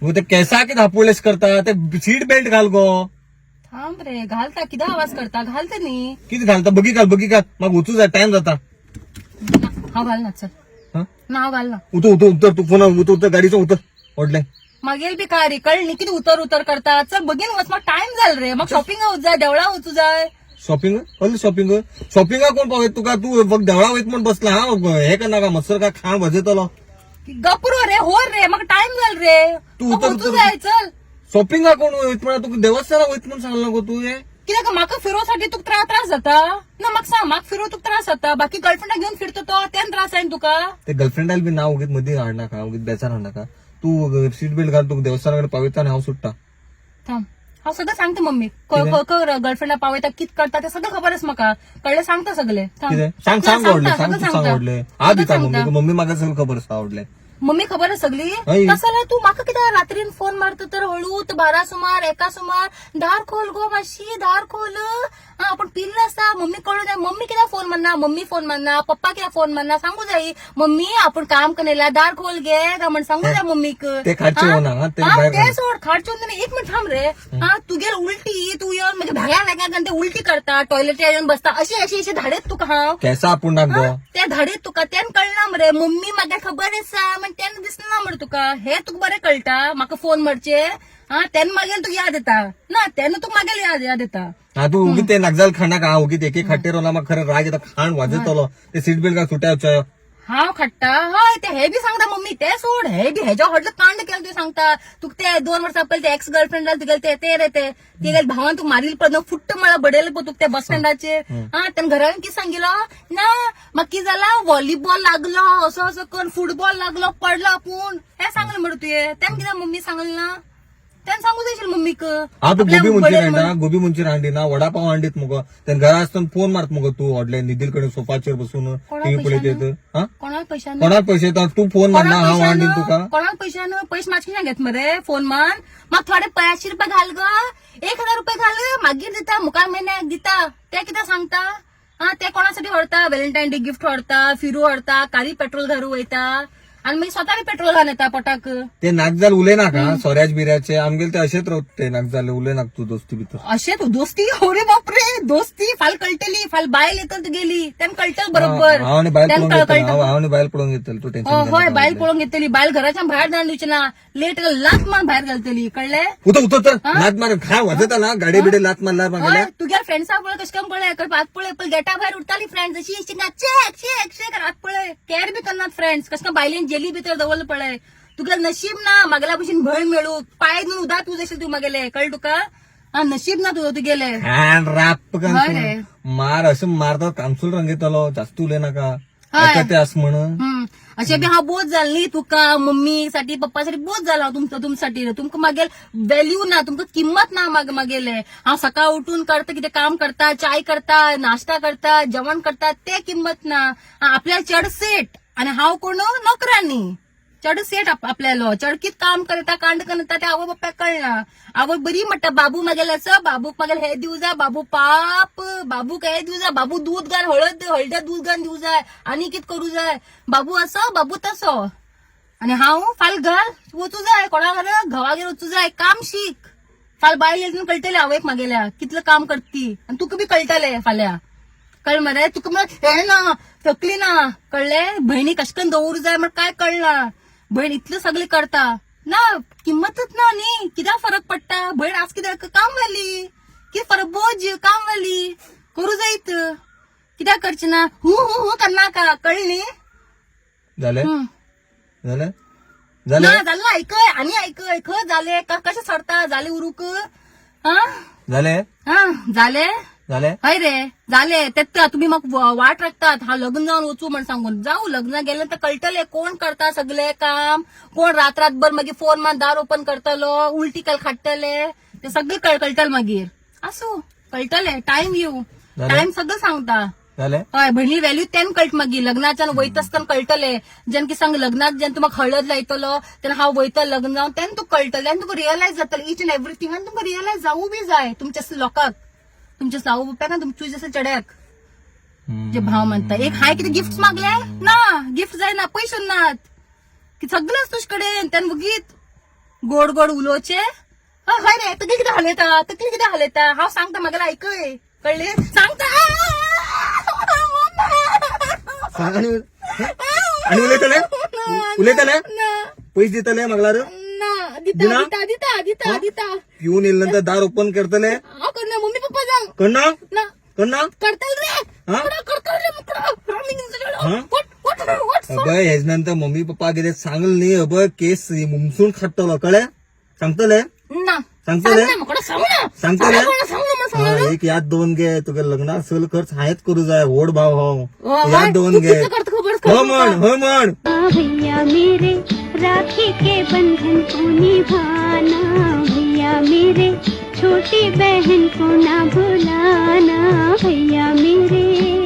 ते केसा की धापोलेस करता ते सीट बेल्ट घाल गो. थांब रे, घालता किती आवाज करता, घालते नी. किती घालता बघी घाल मग उचू जा टाइम जाता. हा घाल ना, चल हं? नाव घाल ना. उतर तू पुन्हा उतर गाडीचं उतर ओढले. मागेल बी काय रे, कळली किती उतर करता. चल बघीन वच, मग टाइम झाल रे. मग शॉपिंग होत जाय, देवळा होत जाय. शॉपिंग शॉपिंग कोण पाहत तुका तू बघ देवळा होत म्हणून बसला. हा हे का ना मस्तर का खाण भजतलो गपुरो रे, हो रे, मग टाइम झाल रे. तू उतर, तू जाय, चल. शॉपिंग कोण होत म्हणा तू देवस्थाना होत म्हणून सांगला गो तू हे. कित्याक म्हाका फिरोसाठी तुका त्रास जाता ना. म्हाका सांग, म्हाका फिरो तुका त्रास जाता. बाकी गर्लफ्रेंडा घेऊन फिरतो तो त्यान त्रास आहे तुका. ते गर्लफ्रेंडाला बी नाव उगीत मध्ये हाड नका उगीत बेचार हाड नका. तू सीट बेल्ट घाल तू देवस्थानाकडे पाविता आणि हाव सुट्टा. थांब, हा सगळं सांगते मम्मी. गर्लफ्रेंडला पावयता कित करता ते सगळं खबरच म्हाका. कळलं, सांगता सगळे. सांग आवडले हा दिता मम्मी मागा सगळं खबर आवडले. मम्मी खबर आहे सगळी. हय. कसं तू म्हाका किती रात्रीन फोन मारतो तर हळूत 12 सुमार 1 सुमार दार खोल गो माशी, दार खोल. आपण पिल्ल असता मम्मी कळू द्या. मम्मी किती फोन म्हणणार, मम्मी फोन म्हणणार, पप्पा किती फोन म्हणणार. सांगू जाई मम्मी आपण काम करेला दार खोल गे का म्हण सांगू द्या मम्मीक. ते खाडचे होणार ते सोड, खाडचे होते. 1 मिनिट थांब रे. तू गेल उलटी, तू येऊन म्हणजे भ्या ते उलटी करता, टॉयलेट येऊन बसता, अशी धाडेत तुका. हा कैसा आपण टाक गो त्या धाडेत तुका त्यान कळणार रे. मम्मी म्हाका खबर आहे त्यानं दिसलं ना म्हण तुका. हे तुका बरे कळटा म्हाका फोन मारचे. त्यानं मागेल तुका याद येता ना, त्यानं तुका मागेल याद येता. हा तू उगी ते नागजाल खाना का उगीत एक खाटे रोला मग खरं राग येतं खाण वाजतलो ते सीट बेल्ट का सुटायचं. हा खट्टा हय ते हे बी सांगता मम्मी. ते सोड, हे बी ह्याच्या हडलं कांड केलं ते सांगता. तुक ते 2 वर्षा पहिले ते एक्स गर्लफ्रेंडला तुगेल ते रे ते भावान तू मारील पण फुट्ट मला बडेल तुक त्या बस स्टँडाचे. त्यानं घरान किती सांगितलं ना, मग की झाला व्हॉलीबॉल लागलो असं करून, फुटबॉल लागलो पडलो आपण. हे सांगलं म्हणतो तुये. त्यानं किती मम्मी सांगल ना, त्यानं सांगू देशील मम्मीक. हा तू गोबी मुंची रांडी ना वडापाव हांडीत मग त्या घरा असताना फोन मारत मग तू ऑडले निधीलकडे सोफाचेर बसून टीव्ही पुढे येत. कोणाला पैशानं कोणाला पैसे येतात तू फोन मार ना हा हांडीन तुका. कोणाला पैसे मागची नाही घेत मरे फोन मान. मग थोडे 500 रुपये घाल ग, 1000 रुपये घाल मागीर दिता मुखार महिन्याक दिता. ते किती सांगता. ते कोणासाठी हडता, व्हॅलेंटाईन डे गिफ्ट हडता, फिरू हडता, काली पेट्रोल घालू वयता आणि मी स्वतः पेट्रोल घाल येता पोटाक. ते नागजाल उले ना का सोऱ्याच बिऱ्याचे आमगेल ते असेच राहते नागजाले उले नाक तू दोस्ती भितर असे तू दोस्ती. हो रे बापरे, दोस्ती फाल कळटली. फाल बायल येतल गेली त्यानं कळटल बरोबर. भावाने बायल पडून घेतल तू टेन्शन. होय बायल पळून घेतली. बायल घराच्या बाहेर जाणूची ना, लेट लात मान बाहेर घालतली. कळले उतर लात मार खा वाजता ना गाडी बिडे लात मारला मागे. तुझ्या फ्रेंड्सा पळे कश काम पळे आत पळे पण गेटा बाहेर उठताली फ्रेंड्स अशी चेक आत पळे केअर बी करणार फ्रेंड्स कश काय बायलेन जेली भितर दवरलं पळे. तुका नशीब ना मागला भशेन भय मिळू पाय धुवून उदा तू जशी तू मागेले. कळ तुका नशीब ना तू गेले राप मार असं मारतात कामसूल रंगेतलो जास्त उले नका ते असं म्हण. असे बी हा बोध झाला नाही तुका. मम्मी साठी पप्पासाठी बोध झाला तुमच्यासाठी. तुमका मागेल व्हॅल्यू ना, तुमका किंमत ना मागेले. हा सकाळ उठून करता किती काम करता, चाय करता, नाश्ता करता, जेवण करता, ते किंमत ना. आपल्या चढ सेट आणि हाव कोण नोकरांनी चढ सेट आपल्याला चढकीत काम करता कांड करता ते आवड बाप्पा कळणार. आवड बरी म्हणता बाबू मागेलाचं बाबूक मागेल हे देऊ जा बाबू पाप बाबू काय देऊ जा बाबू दूध घाल हळद्या दूध घाल देऊ जाय आणि कित करू जाय बाबू असं बाबू तसं. आणि हाव फाल घाल वचू जाय कोणा घर घवागेर वचू जाय काम शिक. फाल बायल कळटले आवक मागेल्या कितलं काम करती आणि तुका बी कळटले फाल्या. कळ मरे तुका हे ना थकली ना. कळले बहिणी कशकन दवरू जाय मग काय कळणार. बहीण इतलं सगळे करता ना, किंमतच ना नी. किती फरक पडता. बहीण आज किती काम वाली किती फरक बोज काम वाली करू जाईत कित्या करची ना. हु करणार का कळली झालं झालं ऐकय आणि ऐक झाले का कसे सडता झाले उरुक. झाले हय रे झाले. त्यात तुम्ही मग वाट राखतात हा लग्न जाऊन ओचू म्हणून सांगून जाऊ. लग्न गेलं तर कळटले कोण करता सगळे काम. कोण रात्रभर मागीर फोन मान दार ओपन करतलो उलटी काल खाटतले ते सगळे कळटल मागीर असो कळटले. टाइम येऊ टाइम सगळं सांगता. हय बहिणी व्हॅल्यू त्यान कळट मागीर लग्नाच्या वयत असताना कळटले. जन की सांग लग्नात जेन तुमका हळद लायतलो तेन्ना हांव वयतल लग्न जाऊन त्यान तू कळटले आणि तुका रिअलायज जातलं इच अँड एव्हरीथिंग. आणि तुका रिअलायज जाऊ बी जाय तुमच्या लोकांक तुमच्या साऊ बाप्या ना तुमच्या जसं चढ्याक जे भाव म्हणता. एक हाय किती गिफ्ट मागले ना गिफ्ट जाय ना पैसे नात की सगळंच तुझकडे त्यान बघीत गोड गोड उलोचे हाय रे तकली किती हालयता हांव सांगता म्हाका ऐकय कळले सांगता आणि उलयतले पैसे दितले म्हाका पिऊन येईल नंतर दार ओपन करतले मम्मी पप्पा जाऊ करना करतल रे अबय हेज नंतर मम्मी पप्पा कितें सांगल न्ही अबय केस मुमसून खाटतलो कळ्ळे सांगतले सांगतले सांगतले एक याद दोन घे तुका लग्नाक सल खर्च हायच करू जाय व्हड भाव हो याद दोन घे हो म्हण भैया मेरे राखी के बंधन को निभाना भैया मेरे छोटी बहन को ना भुलाना भैया मेरे